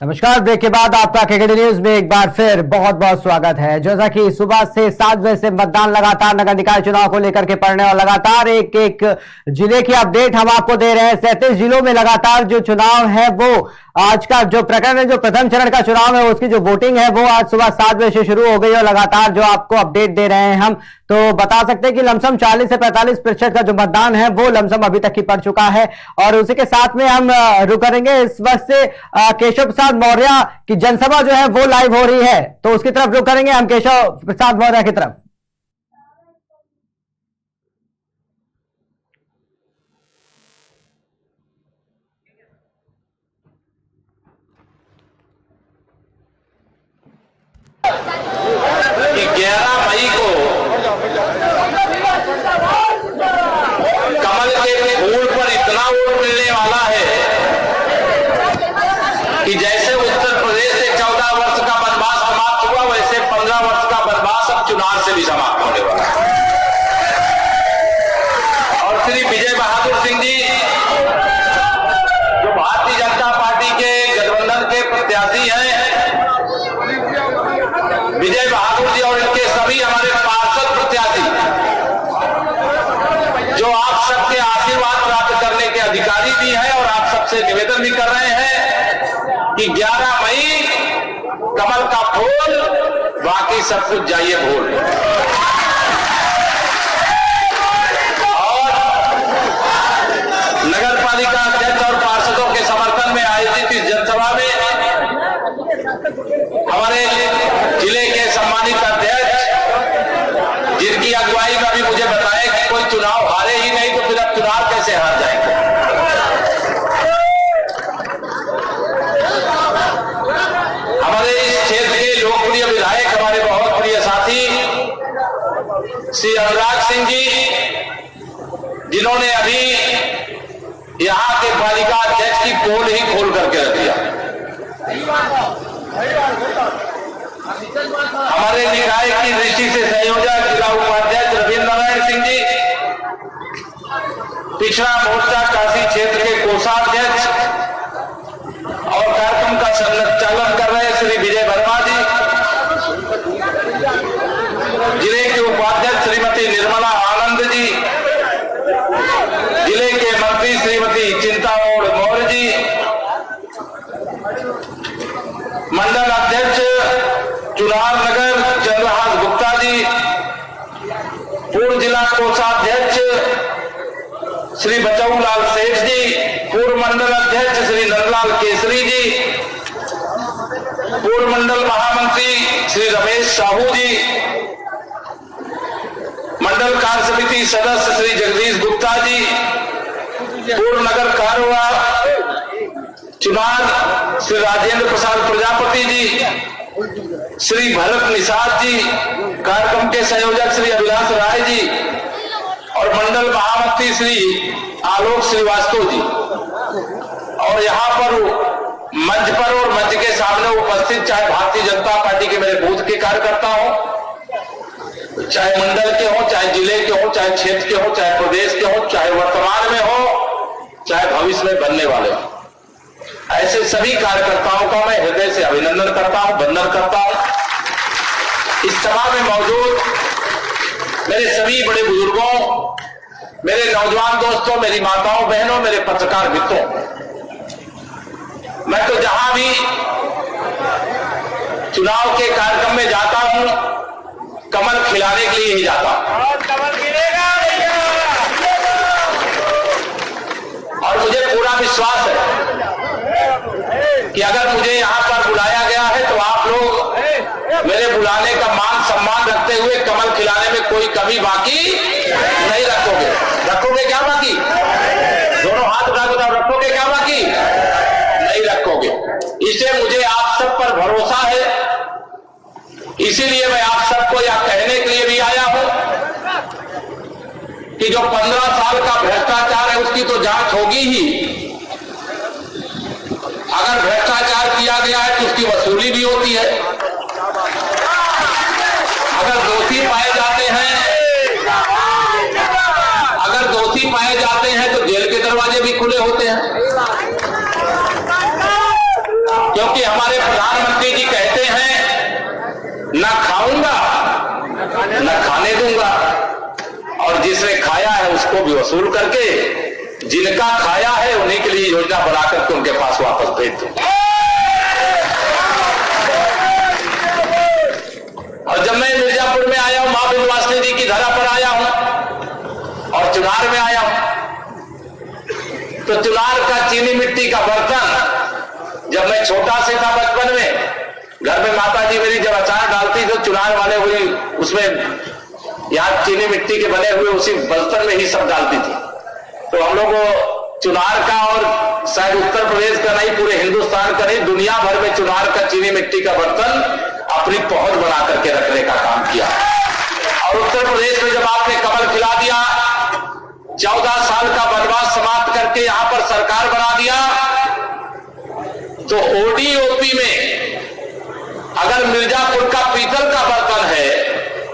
नमस्कार। ब्रेक के बाद आपका केकेडी न्यूज में एक बार फिर बहुत बहुत स्वागत है। जैसा कि सुबह से 7 बजे से मतदान लगातार नगर निकाय चुनाव को लेकर के पड़ने और लगातार एक एक जिले की अपडेट हम आपको दे रहे हैं। 37 जिलों में लगातार जो चुनाव है वो आज का जो प्रकरण है, जो प्रथम चरण का चुनाव है उसकी जो वोटिंग है वो आज सुबह 7 बजे से शुरू हो गई और लगातार जो आपको अपडेट दे रहे हैं हम, तो बता सकते हैं कि लमसम 40 से 45% का जो मतदान है वो लमसम अभी तक ही पड़ चुका है। और उसी के साथ में हम रुक करेंगे इस वक्त से केशव प्रसाद मौर्य की जनसभा जो है वो लाइव हो रही है, तो उसकी तरफ रुक करेंगे हम केशव प्रसाद मौर्य की तरफ। कि 11 मई को कमल के फूल पर इतना वोट मिलने वाला है कि जैसे उत्तर प्रदेश से 14 वर्ष का वनवास समाप्त हुआ, वैसे 15 वर्ष का वनवास अब चुनाव से भी समाप्त होने वाला है। और श्री विजय बहादुर सिंह जी जो भारतीय जनता पार्टी के गठबंधन के प्रत्याशी हैं, विजय बहादुर जी और इनके सभी हमारे पार्षद प्रत्याशी जो आप सबके आशीर्वाद प्राप्त करने के अधिकारी भी हैं और आप सबसे निवेदन भी कर रहे हैं कि 11 मई कमल का फूल, बाकी सब कुछ जाइए भूल। और नगर पालिका अध्यक्ष और पार्षदों के समर्थन में आयोजित इस जनसभा में हमारे जिले के सम्मानित अध्यक्ष, जिनकी अगुवाई में भी मुझे बताया कि कोई चुनाव हारे ही नहीं तो फिर अब चुनाव कैसे हार जाएंगे। हमारे इस क्षेत्र के लोकप्रिय विधायक, हमारे बहुत प्रिय साथी श्री अनुराग सिंह जी, जिन्होंने अभी यहां के पालिका अध्यक्ष की पोल ही खोल करके रख दिया। हमारे निकाय की दृष्टि से संयोजक जिला उपाध्यक्ष रविंद्र नारायण सिंह जी, पिछड़ा मोर्चा काशी क्षेत्र के कोषाध्यक्ष और कार्यक्रम का संचालन कर रहे श्री विजय वर्मा जी, जिले के उपाध्यक्ष श्रीमती निर्मला आनंद जी, जिले के मंत्री श्रीमती चिंतामोड़ मौर्य जी, मंडल अध्यक्ष चुनार नगर चंद्रहास गुप्ता जी, पूर्व जिला कोषाध्यक्ष श्री बचऊ लाल सेठ जी, पूर्व मंडल अध्यक्ष श्री नंदलाल केसरी जी, पूर्व मंडल महामंत्री श्री रमेश साहू जी, मंडल कार्य समिति सदस्य श्री जगदीश गुप्ता जी, पूर्व नगर कारोबार चुनार श्री राजेंद्र प्रसाद प्रजापति जी, श्री भरत निषाद जी, कार्यक्रम के संयोजक श्री अभिलाष राय जी और मंडल महामंत्री श्री आलोक श्रीवास्तव जी, और यहाँ पर मंच पर और मंच के सामने उपस्थित चाहे भारतीय जनता पार्टी के मेरे बूथ के कार्यकर्ता हो, चाहे मंडल के हो, चाहे जिले के हो, चाहे क्षेत्र के हो, चाहे प्रदेश के हो, चाहे वर्तमान में हो, चाहे भविष्य में बनने वाले हो, ऐसे सभी कार्यकर्ताओं का मैं हृदय से अभिनंदन करता हूं, वंदन करता हूं। इस सभा में मौजूद मेरे सभी बड़े बुजुर्गों, मेरे नौजवान दोस्तों, मेरी माताओं बहनों, मेरे पत्रकार मित्रों, मैं तो जहां भी चुनाव के कार्यक्रम में जाता हूं, कमल खिलाने के लिए ही जाता हूं। कमल खिलेगा और मुझे पूरा विश्वास है कि अगर मुझे यहां पर बुलाया गया है तो आप लोग मेरे बुलाने का मान सम्मान रखते हुए कमल खिलाने में कोई कमी बाकी नहीं रखोगे। रखोगे क्या बाकी? दोनों हाथ उठा के रखोगे क्या बाकी? नहीं रखोगे। इसलिए मुझे आप सब पर भरोसा है, इसीलिए मैं आप सबको यह कहने के लिए भी आया हूं कि जो 15 साल का भ्रष्टाचार है उसकी तो जांच होगी ही। अगर भ्रष्टाचार किया गया है तो उसकी वसूली भी होती है। अगर दोषी पाए जाते हैं, अगर दोषी पाए जाते हैं तो जेल के दरवाजे भी खुले होते हैं, क्योंकि क्योंकि हमारे प्रधानमंत्री जी कहते हैं ना खाऊंगा न खाने दूंगा, और जिसने खाया है उसको भी वसूल करके जिनका खाया है उन्हीं के लिए योजना बना करके उनके पास वापस भेज दूंगा। और जब मैं मिर्जापुर में आया हूं, मां विंध्यवासिनी जी की धरा पर आया हूं और चुनार में आया हूं, तो चुनार का चीनी मिट्टी का बर्तन, जब मैं छोटा से था बचपन में, घर में माता जी मेरी जब अचार डालती तो चुनार वाले हुई उसमें यहाँ चीनी मिट्टी के बने हुए उसी बर्तन में ही सब डालती थी। तो हम लोग चुनार का, और शायद उत्तर प्रदेश का नहीं पूरे हिंदुस्तान का नहीं दुनिया भर में चुनार का चीनी मिट्टी का बर्तन अपनी पहुंच बना करके रखने का काम किया। और उत्तर प्रदेश में जब आपने कमल खिला दिया, 14 साल का वनवास समाप्त करके यहां पर सरकार बना दिया, तो ओडीओपी में अगर मिर्जापुर का पीतल का बर्तन है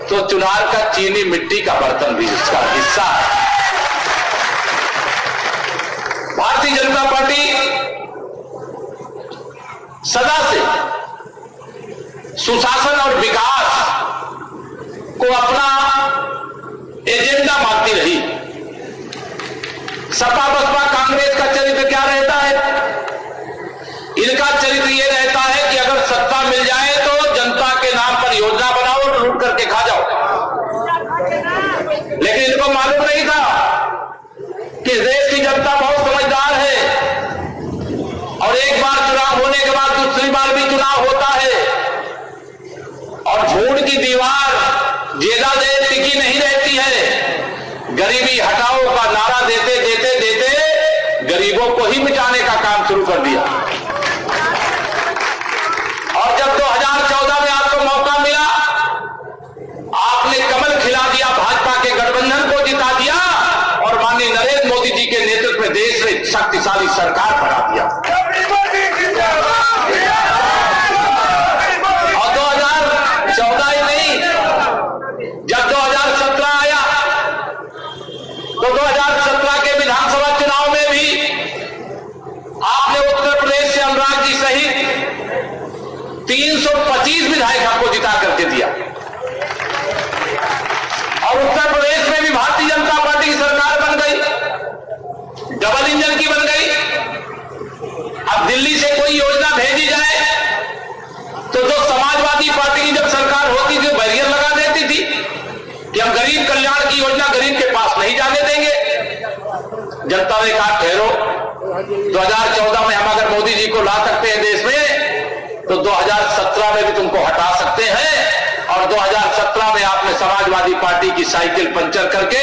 तो चुनार का चीनी मिट्टी का बर्तन भी उसका हिस्सा है। भारतीय जनता पार्टी सदा से सुशासन और विकास को अपना एजेंडा मानती रही। सपा बसपा कांग्रेस का चरित्र क्या रहता है? इनका चरित्र यह रहता है कि अगर सत्ता मिल जाए तो जनता के नाम पर योजना बनाओ और लूट करके खा जाओ। लेकिन इनको मालूम नहीं था कि देश की जनता बहुत समझदार है, और एक बार चुनाव होने के बाद दूसरी बार भी चुनाव होता है, और झूठ की दीवार ज्यादा देर टिकी नहीं रहती है। गरीबी हटाओ का नारा देते देते देते गरीबों को ही मिटाने का काम शुरू कर दिया। और जब 2014 में आपको मौका मिला, आपने कमल खिला दिया, भाजपा के गठबंधन को जिता दिया और माननीय नरेंद्र मोदी जी के नेतृत्व में देश में शक्तिशाली सरकार बना दिया। और 2014 ही नहीं, जब 2017 आया तो 2017 के विधानसभा चुनाव में भी आपने उत्तर प्रदेश से अनुराग जी सहित 325 विधायक आपको जिता करके दिया, और उत्तर प्रदेश में भी भारतीय जनता पार्टी की सरकार बन गई, डबल इंजन की बन गई। अब दिल्ली से कोई योजना भेजी जाए तो जो समाजवादी पार्टी की जब सरकार होती थी बैरियर लगा देती थी कि हम गरीब कल्याण की योजना गरीब के पास नहीं जाने देंगे। जनता ने कहा ठहरो, 2014 में हम अगर मोदी जी को ला सकते हैं देश में तो 2017 में भी तुमको हटा सकते हैं। और 2017 में आपने समाजवादी पार्टी की साइकिल पंचर करके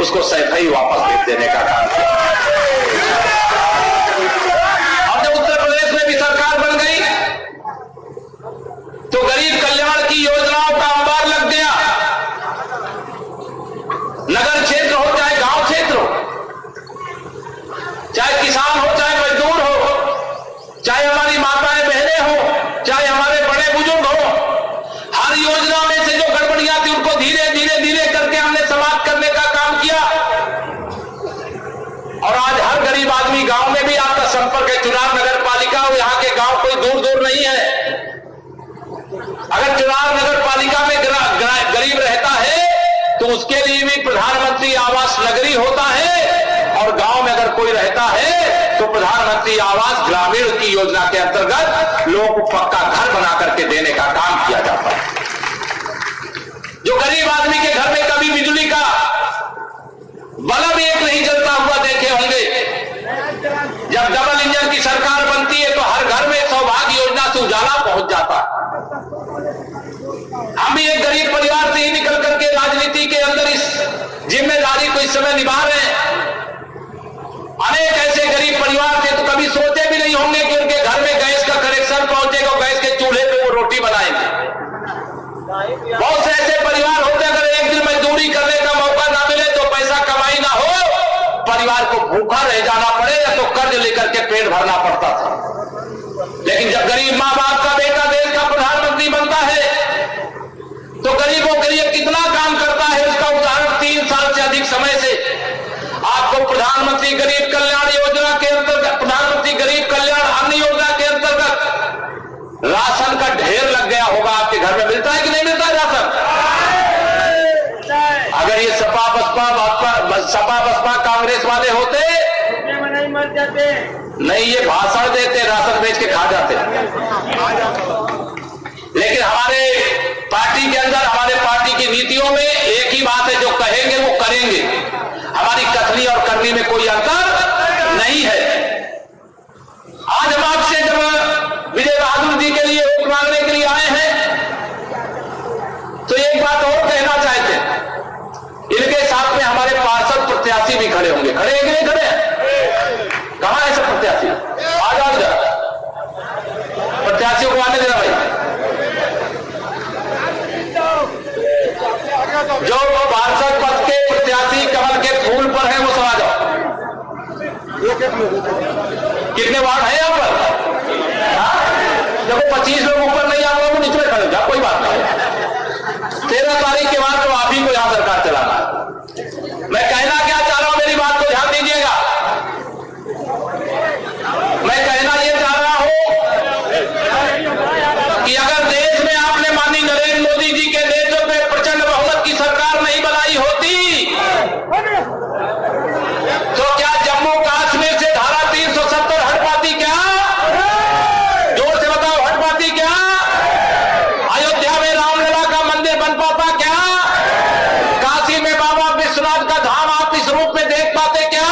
उसको सैफई वापस भेज देने का काम किया। और जब उत्तर प्रदेश में भी सरकार बन गई तो गरीब कल्याण की योजनाओं का अंबार लग गया। नगर क्षेत्र हो चाहे गांव क्षेत्र हो, चाहे किसान हो चाहे मजदूर हो, चाहे हमारी माताएं बहनें हो, चाहे हमारे बड़े बुजुर्ग हो, हर योजना में से जो गड़बड़ियां थी उनको धीरे धीरे धीरे करके हमने समाप्त करने का काम किया। और आज हर गरीब आदमी गांव में भी आपका संपर्क है। चुनार नगर पालिका और यहाँ के गांव कोई दूर दूर नहीं है। अगर चुनार नगर पालिका में गरीब रहता है तो उसके लिए भी प्रधानमंत्री आवास नगरी होता है, और गांव में अगर कोई रहता है तो प्रधानमंत्री आवास ग्रामीण की योजना के अंतर्गत लोगों को पक्का घर बना करके देने का काम किया जाता है। जो गरीब आदमी के घर में कभी बिजली का बल्ब एक नहीं जलता हुआ देखे होंगे, जब डबल इंजन की सरकार बनती है तो हर घर में सौभाग्य योजना से उजाला पहुंच जाता है। हम भी एक गरीब परिवार से ही निकल करके राजनीति के अंदर इस जिम्मेदारी को इस समय निभा रहे हैं। अनेक ऐसे गरीब परिवार थे तो कभी सोचे भी नहीं होंगे कि उनके घर में गैस का कनेक्शन पहुंचेगा, गैस के चूल्हे पे वो रोटी बनाएंगे। बहुत से ऐसे परिवार होते अगर एक दिन मजदूरी करने का मौका ना मिले तो पैसा कमाई ना हो, परिवार को भूखा रह जाना पड़े या तो कर्ज लेकर के पेट भरना पड़ता था। लेकिन जब गरीब मां बाप का बेटा देश का प्रधानमंत्री बनता है तो गरीबों के लिए कितना काम करता है उसका उदाहरण 3 साल से अधिक समय से आपको प्रधानमंत्री गरीब कल्याण योजना के अंतर्गत, प्रधानमंत्री गरीब कल्याण अन्न योजना के अंतर्गत सपा बसपा कांग्रेस वाले होते नहीं मर जाते, नहीं ये भाषण देते, राशन बेच के खा जाते। लेकिन हमारे पार्टी के अंदर, हमारे पार्टी की नीतियों में एक ही बात है, जो कहेंगे वो करेंगे। हमारी कथनी और करनी में कोई अंतर नहीं है। आज हम आपसे जब विजय बहादुर जी के लिए वोट मांगने के लिए आए हैं, तो एक बात और कहना चाहते हैं, इनके साथ में हमारे पार्षद प्रत्याशी भी खड़े होंगे। खड़े हैं कि नहीं खड़े हैं? कहां है सब प्रत्याशी? आ जाओ इधर, प्रत्याशियों को आने देना भाई। जो पार्षद पद के प्रत्याशी कमल के फूल पर है वो सब आ जाओ। कितने वार्ड है यहाँ पर? देखो 25 लोग ऊपर नहीं आऊंगा वो नीचे खड़े हो जाओ, कोई बात नहीं। 13 तारीख के बाद तो आप ही को यहां सरकार चलाना है। मैं कहना क्या चाह रहा हूं, मेरी बात को ध्यान दीजिएगा। मैं कहना यह चाह रहा हूं कि अगर देश में आपने माननीय नरेंद्र मोदी जी के नेतृत्व में प्रचंड बहुमत की सरकार नहीं बनाई होती, तो क्या जम्मू कश्मीर से धारा 370 हट पाती? क्या जोर से बताओ, हट पाती क्या? अयोध्या में रामलला का मंदिर बन पाता क्या? काशी में बाबा विश्वनाथ का धाम आप इस रूप में देख पाते क्या?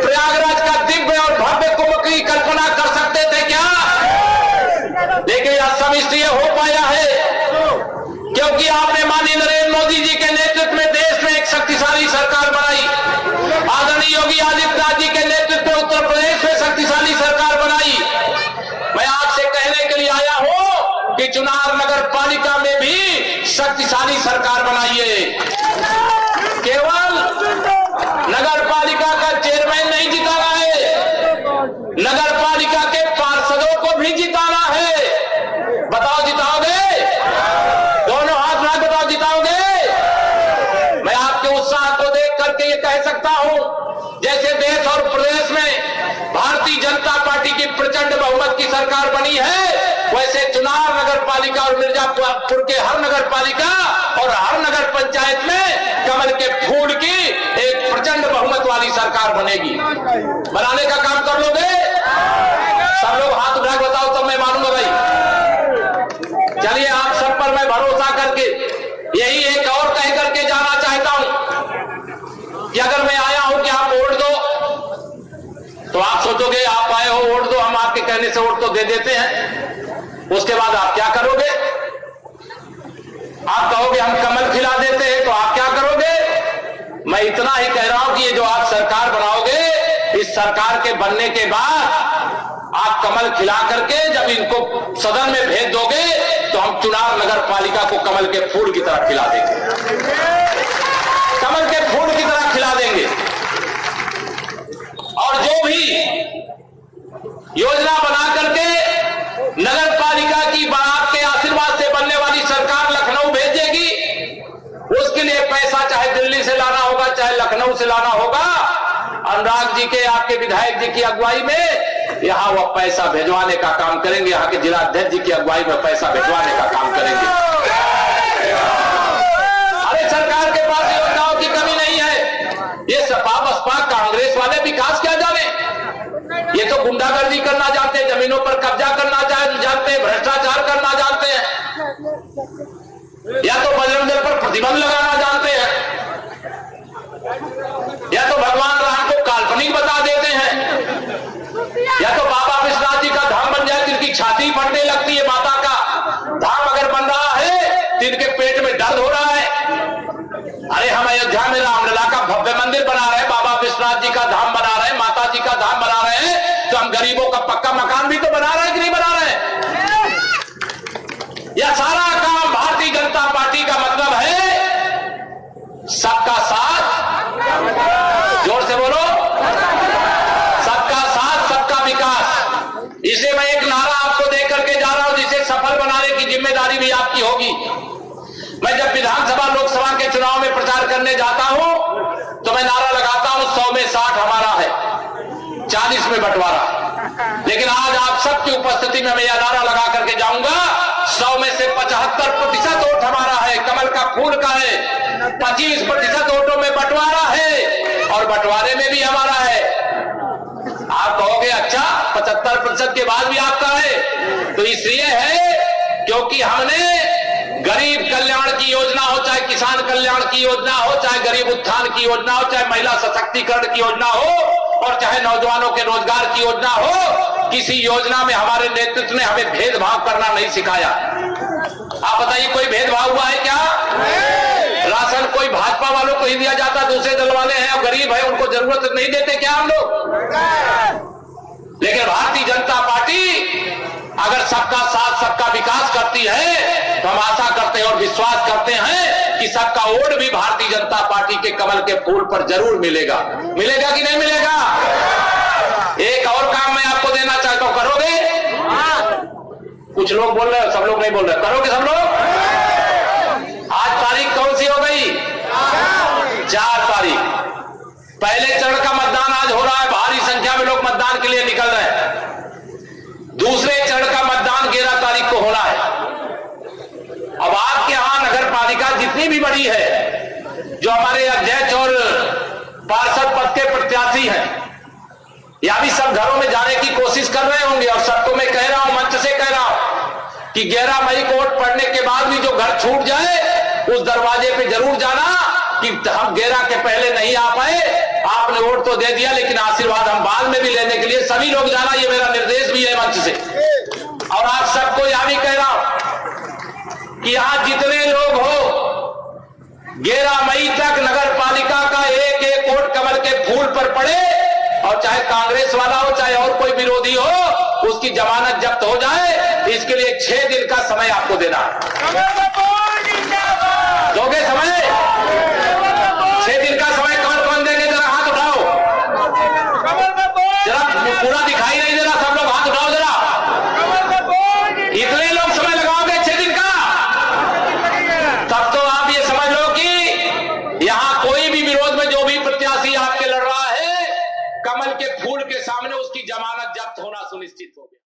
प्रयागराज का दिव्य और भव्य कुंभ की कल्पना कर सकते थे क्या? लेकिन यह सब इसलिए हो पाया है क्योंकि आपने माननीय नरेंद्र मोदी जी के नेतृत्व में देश में एक शक्तिशाली सरकार बनाई। आदरणीय योगी आदित्यनाथ जी के नेतृत्व में उत्तर प्रदेश में शक्तिशाली सरकार बनाई। मैं आपसे कहने के लिए आया हूं कि चुनार नगर पालिका में भी शक्तिशाली सरकार बनाइए। केवल नगर पालिका का चेयरमैन नहीं जिताना है, नगर पालिका के पार्षदों को भी जिताना है। बताओ जिताओगे? दोनों हाथ में बताओ जिताओगे? मैं आपके उत्साह को देख करके ये कह सकता हूं, जैसे देश और प्रदेश में भारतीय जनता पार्टी की प्रचंड बहुमत की सरकार बनी है, वैसे चुनार नगर पालिका और मिर्जापुर के हर नगर पालिका और हर नगर पंचायत में कमल के फूल की एक प्रचंड बहुमत वाली सरकार बनेगी। बनाने का काम कर लोगे? सब लोग हाथ उठा के बताओ तब मैं मानूंगा भाई। चलिए, आप सब पर मैं भरोसा करके यही एक और कह करके जाना चाहता हूं कि अगर मैं आया हूं कि आप वोट दो, तो आप सोचोगे आप आए हो वोट दो, हम आपके कहने से वोट तो दे देते हैं। उसके बाद आप क्या करोगे? आप कहोगे हम कमल खिला देते हैं, तो आप क्या करोगे? मैं इतना ही कह रहा हूं कि ये जो आप सरकार बनाओगे, इस सरकार के बनने के बाद आप कमल खिला करके जब इनको सदन में भेज दोगे, तो हम चुनार नगर पालिका को कमल के फूल की तरह खिला देंगे। कमल के फूल की तरह खिला देंगे। और जो भी योजना बना करके नगर पालिका की आपके आशीर्वाद से बनने वाली सरकार लखनऊ भेजेगी, उसके लिए पैसा चाहे दिल्ली से लाना होगा, चाहे लखनऊ से लाना होगा, अनुराग जी के, आपके विधायक जी की अगुवाई में यहां वह पैसा भिजवाने का काम करेंगे। यहां के जिलाध्यक्ष जी की अगुवाई में पैसा भिजवाने का काम करेंगे। अरे सरकार के पास योजनाओं की कमी नहीं है। ये सपा बसपा कांग्रेस वाले विकास क्या जाने, ये तो गुंडागर्दी करना जानते हैं, जमीनों पर कब्जा करना जानते हैं, भ्रष्टाचार करना जानते हैं, या तो बजरंग दल पर प्रतिबंध लगाना जानते हैं, या तो भगवान राम को काल्पनिक बता देते हैं, या तो बाबा विश्वनाथ जी का धाम बन जाए, जिनकी छाती फटने लगती है। माता का धाम अगर बन रहा है तो इनके पेट में दर्द हो रहा है। अरे हम अयोध्या में रामलला का भव्य मंदिर बना रहे हैं, बाबा विश्वनाथ जी का धाम बना रहे हैं, माता जी का धाम बना रहे हैं, तो हम गरीबों का पक्का मकान भी तो बना रहे हैं कि नहीं बना रहे हैं? यह सारा काम भारतीय जनता पार्टी का मतलब है सबका साथ, जोर से बोलो, सबका साथ सबका विकास। इसे मैं एक नारा आपको दे करके जा रहा हूं, जिसे सफल बनाने की जिम्मेदारी भी आपकी होगी। मैं जब विधानसभा लोकसभा के चुनाव में प्रचार करने जाता हूं तो मैं नारा लगाता हूं 100 में 60 हमारा है, 40 में बंटवारा। लेकिन आज आप सबकी उपस्थिति में मैं यह नारा लगा करके जाऊंगा, 100 में से 75% वोट हमारा है, कमल का फूल का है, 25% वोटों में बंटवारा है। बंटवारे में भी हमारा है। आप कहोगे अच्छा 75% के बाद भी आपका है, तो इसलिए है क्योंकि हमने गरीब कल्याण की योजना हो, चाहे किसान कल्याण की योजना हो, चाहे गरीब उत्थान की योजना हो, चाहे महिला सशक्तिकरण की योजना हो, और चाहे नौजवानों के रोजगार की योजना हो, किसी योजना में हमारे नेतृत्व ने हमें भेदभाव करना नहीं सिखाया। आप बताइए कोई भेदभाव हुआ है क्या? राशन कोई भाजपा वालों को ही दिया जाता, दूसरे दल वाले हैं और गरीब है उनको जरूरत नहीं देते क्या हम लोग? लेकिन भारतीय जनता पार्टी अगर सबका साथ सबका विकास करती है तो हम आशा करते हैं और विश्वास करते हैं कि सबका वोट भी भारतीय जनता पार्टी के कमल के फूल पर जरूर मिलेगा। मिलेगा कि नहीं मिलेगा? एक और काम मैं आपको देना चाहता हूं, करोगे? कुछ लोग बोल रहे हो, सब लोग नहीं बोल रहे, करोगे सब लोग? आज तारीख कौन सी हो गई? 4 तारीख। पहले चरण का मतदान आज हो रहा है, भारी संख्या में लोग मतदान के लिए निकल रहे हैं। दूसरे चरण का मतदान 11 तारीख को होना है। अब आपके यहां नगर पालिका जितनी भी बड़ी है, जो हमारे अध्यक्ष और पार्षद पद के प्रत्याशी हैं, या भी सब घरों में जाने की कोशिश कर रहे होंगे, और सबको मैं कह रहा हूं, मंच से कह रहा हूं कि 11 मई को वोट पड़ने के बाद भी जो घर छूट जाए उस दरवाजे पे जरूर जाना कि हम 11 के पहले नहीं आ पाए, आपने वोट तो दे दिया लेकिन आशीर्वाद हम बाद में भी लेने के लिए सभी लोग जाना, ये मेरा निर्देश भी है मंच से। और आप सबको यह भी कह रहा हूं कि यहां जितने लोग हो 11 मई तक नगर पालिका का एक एक वोट कमल के फूल पर पड़े, और चाहे कांग्रेस वाला हो चाहे और कोई विरोधी हो, उसकी जमानत जब्त हो जाए, इसके लिए 6 दिन का समय आपको देना। दोगे समय? 6 दिन का समय कौन कौन देंगे? जरा हाथ उठाओ, जरा पूरा दिखाई नहीं दे रहा, सब लोग हाथ उठाओ जरा। इतने लोग समय लगाओगे 6 दिन का? तब तो आप ये समझ लो कि यहां कोई भी विरोध में जो भी प्रत्याशी आपके लड़ रहा है, कमल के फूल के सामने उसकी जमानत जब्त होना सुनिश्चित हो गया।